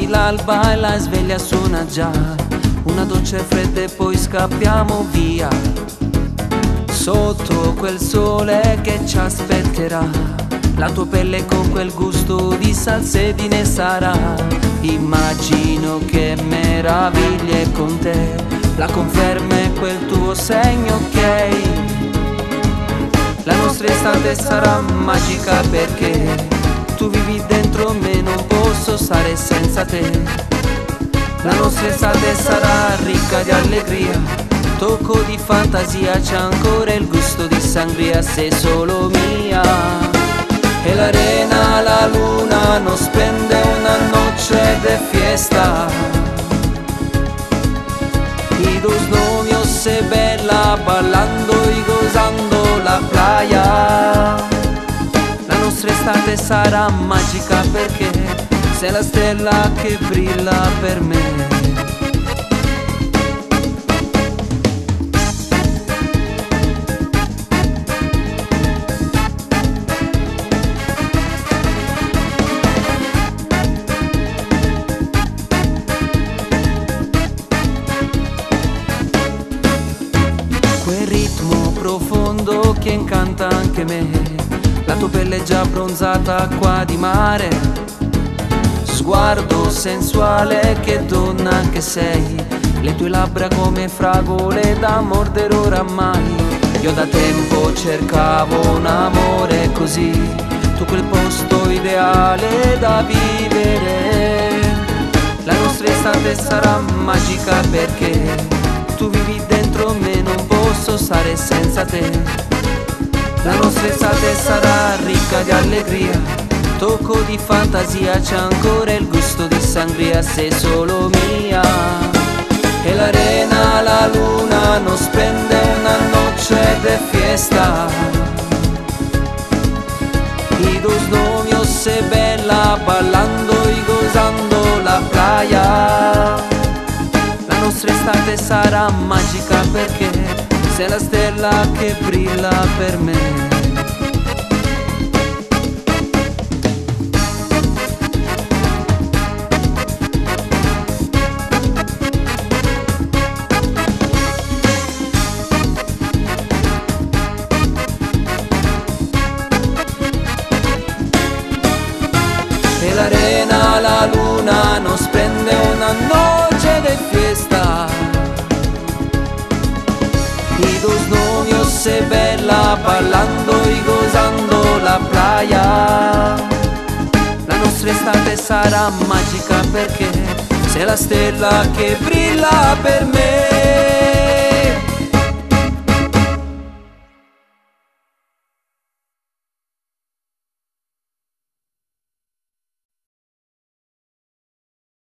quasi l'alba e la sveglia suona già. Una doccia fredda e poi scappiamo via, sotto quel sole che ci aspetterà. La tua pelle con quel gusto di salsedine sarà. Immagino che meraviglie con te, la conferma è quel tuo segno, ok. La nostra estate sarà magica perché tu vivi dentro me, non posso stare senza te. La nostra estate sarà ricca di allegria, tocco di fantasia, c'è ancora il gusto di sangria, sei solo mia. E l'arena, la luna nos prende una noche de fiesta y dos novios se bella ballando y gozando la playa. La nostra estate sarà magica perché sei la stella che brilla per me. Quel ritmo profondo che incanta anche me, la tua pelle già bronzata, acqua di mare, sguardo sensuale, che donna che sei, le tue labbra come fragole da mordere oramai. Io da tempo cercavo un amore così, tu quel posto ideale da vivere. La nostra estate sarà magica perché tu vivi dentro me, non posso stare senza te. La nostra estate sarà ricca di allegria, tocco di fantasia, c'è ancora il gusto di sangria, sei solo mia. E l'arena, la luna nos prende una noche de fiesta y dos novios se bella ballando y gozando la playa. La nostra estate sarà magica perché sei la stella che brilla per me. E l'arena, la luna nos prende una noche de fiesta y dos novios se bella ballando y gozando la playa. La nostra estate sarà magica perché sei la stella che brilla per me.